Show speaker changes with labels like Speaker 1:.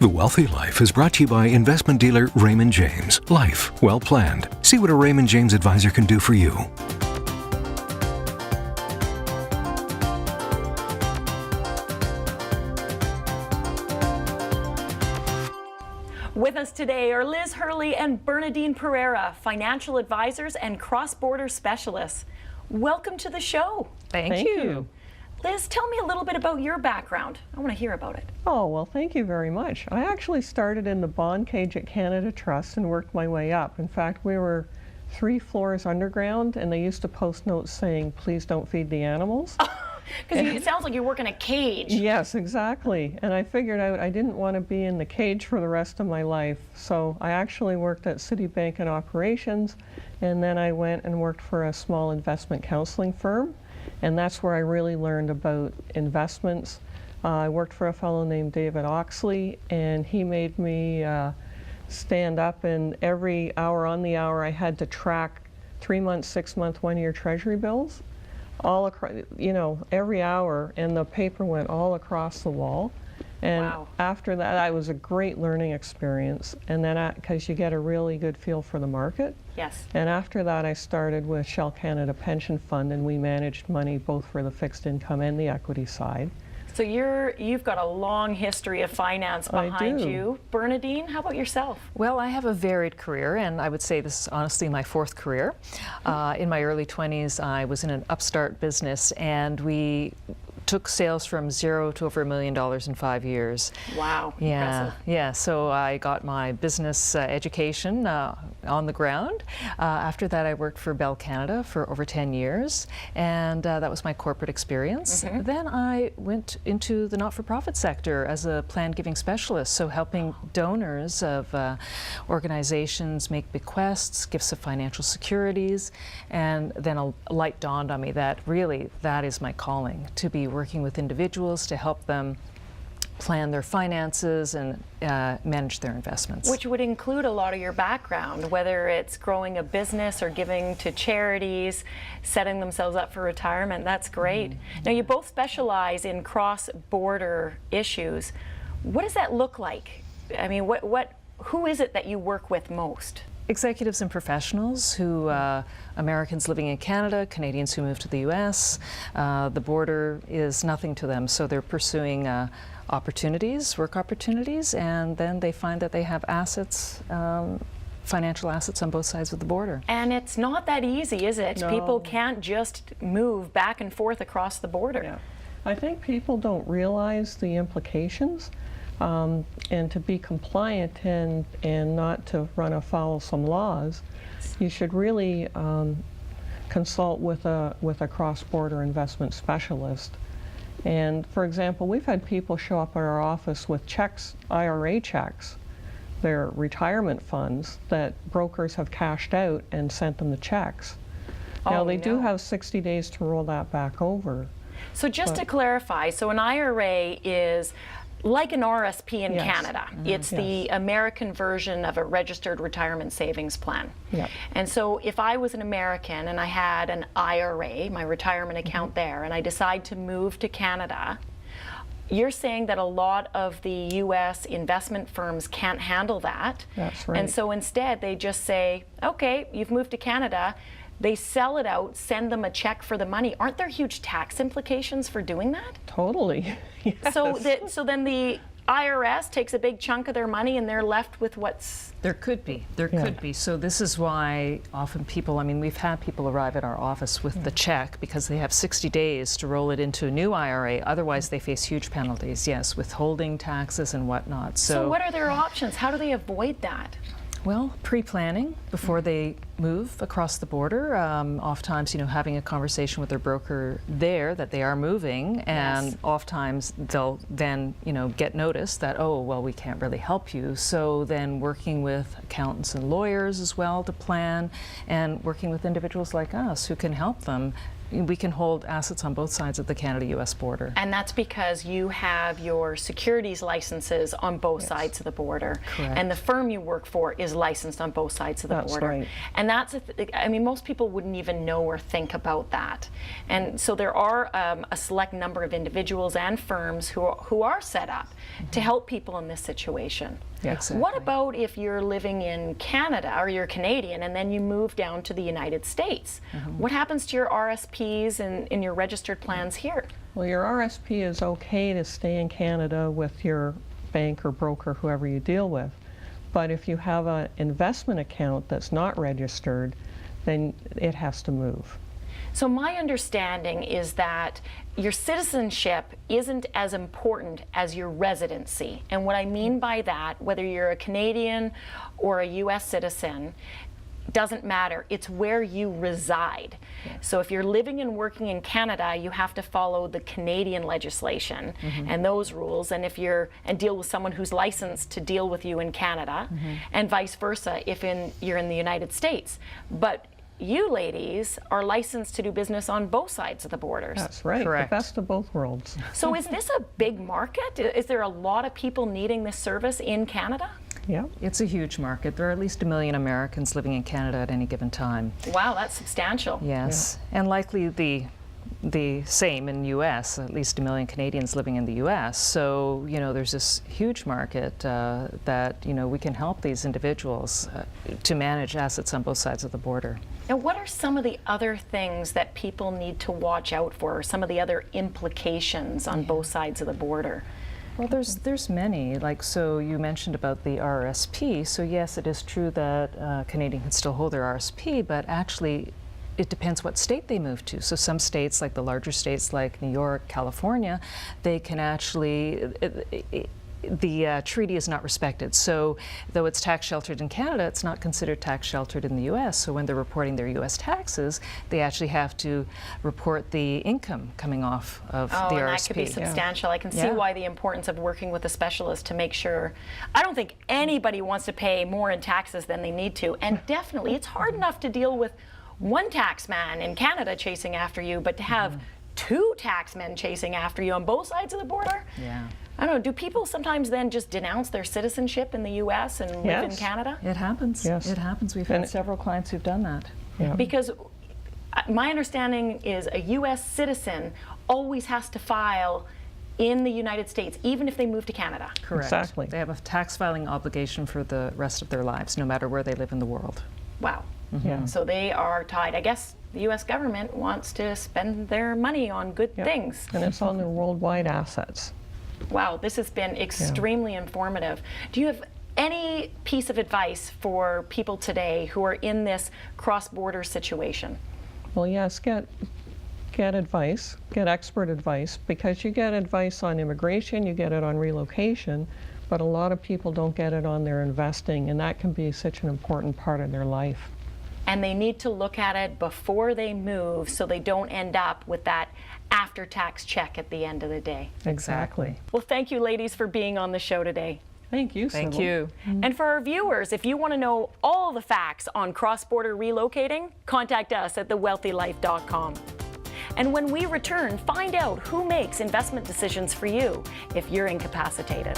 Speaker 1: The Wealthy Life is brought to you by investment dealer Raymond James. Life well planned. See what a Raymond James advisor can do for you.
Speaker 2: With us today are Liz Hurly and Bernardine Perrerria, financial advisors and cross-border specialists. Welcome to the show.
Speaker 3: Thank you.
Speaker 2: Liz, tell me a little bit about your background. I want to hear about it.
Speaker 3: Oh, well, thank you very much. I actually started in the bond cage at Canada Trust and worked my way up. In fact, we were 3 floors underground, and they used to post notes saying, "Please don't feed the animals."
Speaker 2: Because it sounds like you work in a cage.
Speaker 3: Yes, exactly. And I figured out I didn't want to be in the cage for the rest of my life. So I actually worked at Citibank in operations, and then I went and worked for a small investment counseling firm. And that's where I really learned about investments. I worked for a fellow named David Oxley, and he made me stand up, and every hour on the hour I had to track 3-month, 6-month, 1-year treasury bills all across, every hour, and the paper went all across the wall. And
Speaker 2: wow.
Speaker 3: After that, it was a great learning experience. And then, because you get a really good feel for the market.
Speaker 2: Yes.
Speaker 3: And after that, I started with Shell Canada Pension Fund, and we managed money both for the fixed income and the equity side.
Speaker 2: So you've got a long history of finance behind
Speaker 3: I do.
Speaker 2: you. Bernadine, how about yourself?
Speaker 4: Well, I have a varied career, and I would say this is honestly my 4th career. In my early 20s, I was in an upstart business, and we took sales from 0 to over $1 million in 5 years.
Speaker 2: Wow,
Speaker 4: yeah,
Speaker 2: impressive.
Speaker 4: Yeah, so I got my business education on the ground. After that, I worked for Bell Canada for over 10 years, and that was my corporate experience.
Speaker 2: Mm-hmm.
Speaker 4: Then I went into the not-for-profit sector as a plan giving specialist, so helping donors of organizations make bequests, gifts of financial securities, and then a light dawned on me that really that is my calling, to be working with individuals to help them plan their finances and manage their investments.
Speaker 2: Which would include a lot of your background, whether it's growing a business or giving to charities, setting themselves up for retirement. That's great. Mm-hmm. Now, you both specialize in cross-border issues. What does that look like? I mean, who is it that you work with most?
Speaker 4: Executives and professionals who, Americans living in Canada, Canadians who move to the U.S., the border is nothing to them, so they're pursuing opportunities, work opportunities, and then they find that they have assets, financial assets on both sides of the border.
Speaker 2: And it's not that easy, is it?
Speaker 3: No.
Speaker 2: People can't just move back and forth across the border.
Speaker 3: Yeah. I think people don't realize the implications. And to be compliant and not to run afoul of some laws, you should really consult with a cross-border investment specialist. And for example, we've had people show up at our office with checks, IRA checks, their retirement funds that brokers have cashed out and sent them the checks. Now they do have 60 days to roll that back over.
Speaker 2: So just to clarify, so an IRA is like an RRSP in
Speaker 3: Yes.
Speaker 2: Canada.
Speaker 3: Mm-hmm.
Speaker 2: It's the American version of a registered retirement savings plan.
Speaker 3: Yep.
Speaker 2: And so if I was an American and I had an IRA, my retirement account there, and I decide to move to Canada, you're saying that a lot of the U.S. investment firms can't handle that.
Speaker 3: That's right.
Speaker 2: And so instead they just say, okay, you've moved to Canada. They sell it out, send them a check for the money. Aren't there huge tax implications for doing that?
Speaker 3: Totally. Yes.
Speaker 2: So then the IRS takes a big chunk of their money and they're left with what's...
Speaker 4: There could be. So this is why often people, we've had people arrive at our office with the check because they have 60 days to roll it into a new IRA. Otherwise, they face huge penalties, yes, withholding taxes and whatnot.
Speaker 2: So what are their options? How do they avoid that?
Speaker 4: Well, pre-planning before they move across the border. Oftentimes, having a conversation with their broker there that they are moving, and
Speaker 2: Yes.
Speaker 4: oftentimes they'll then, get notice that, oh, well, we can't really help you. So then working with accountants and lawyers as well to plan, and working with individuals like us who can help them we can hold assets on both sides of the Canada-US border.
Speaker 2: And that's because you have your securities licenses on both sides of the border.
Speaker 4: Correct.
Speaker 2: And the firm you work for is licensed on both sides of the border.
Speaker 3: Right.
Speaker 2: And that's, I mean, most people wouldn't even know or think about that. And so there are a select number of individuals and firms who are set up to help people in this situation.
Speaker 3: Yeah.
Speaker 4: Exactly.
Speaker 2: What about if you're living in Canada, or you're Canadian, and then you move down to the United States? What happens to your RSPs and in your registered plans here?
Speaker 3: Well, your RSP is okay to stay in Canada with your bank or broker, whoever you deal with. But if you have an investment account that's not registered, then it has to move.
Speaker 2: So my understanding is that your citizenship isn't as important as your residency. And what I mean by that, whether you're a Canadian or a US citizen, doesn't matter. It's where you reside. So if you're living and working in Canada, you have to follow the Canadian legislation and those rules. And if you're and deal with someone who's licensed to deal with you in Canada, and vice versa if you're in the United States. But you ladies are licensed to do business on both sides of the borders.
Speaker 3: That's right.
Speaker 4: Correct.
Speaker 3: The best of both worlds.
Speaker 2: So is this a big market? Is there a lot of people needing this service in Canada?
Speaker 3: Yeah.
Speaker 4: It's a huge market. There are at least 1 million Americans living in Canada at any given time.
Speaker 2: Wow, that's substantial.
Speaker 4: Yes, and likely the same in U.S., at least 1 million Canadians living in the U.S. So, you know, there's this huge market that, you know, we can help these individuals to manage assets on both sides of the border.
Speaker 2: And what are some of the other things that people need to watch out for, or some of the other implications on both sides of the border?
Speaker 4: Well, there's many. Like, so you mentioned about the RRSP. So yes, it is true that Canadians can still hold their RRSP, but actually it depends what state they move to. So some states, like the larger states like New York, California, they can actually, the treaty is not respected. So though it's tax sheltered in Canada, it's not considered tax sheltered in the US. So when they're reporting their US taxes, they actually have to report the income coming off of the RRSP.
Speaker 2: And that could be substantial. I can see why the importance of working with a specialist to make sure. I don't think anybody wants to pay more in taxes than they need to. And definitely, it's hard enough to deal with one taxman in Canada chasing after you, but to have two taxmen chasing after you on both sides of the border?
Speaker 4: Yeah.
Speaker 2: I don't know, do people sometimes then just denounce their citizenship in the U.S. and live in Canada?
Speaker 4: It happens.
Speaker 3: Yes.
Speaker 4: It happens. We've had several clients who've done that.
Speaker 3: Yeah.
Speaker 2: Because my understanding is a U.S. citizen always has to file in the United States, even if they move to Canada.
Speaker 4: Correct.
Speaker 3: Exactly.
Speaker 4: They have a tax filing obligation for the rest of their lives, no matter where they live in the world.
Speaker 2: Wow.
Speaker 3: Yeah.
Speaker 2: So they are tied. I guess the U.S. government wants to spend their money on good things.
Speaker 3: And it's on their worldwide assets.
Speaker 2: Wow, this has been extremely informative. Do you have any piece of advice for people today who are in this cross-border situation?
Speaker 3: Well, yes, get advice, get expert advice, because you get advice on immigration, you get it on relocation, but a lot of people don't get it on their investing, and that can be such an important part of their life.
Speaker 2: And they need to look at it before they move so they don't end up with that after-tax check at the end of the day.
Speaker 3: Exactly.
Speaker 2: Well, thank you, ladies, for being on the show today.
Speaker 3: Thank you, Sybil.
Speaker 4: Thank you.
Speaker 2: And for our viewers, if you want to know all the facts on cross-border relocating, contact us at thewealthylife.com. And when we return, find out who makes investment decisions for you if you're incapacitated.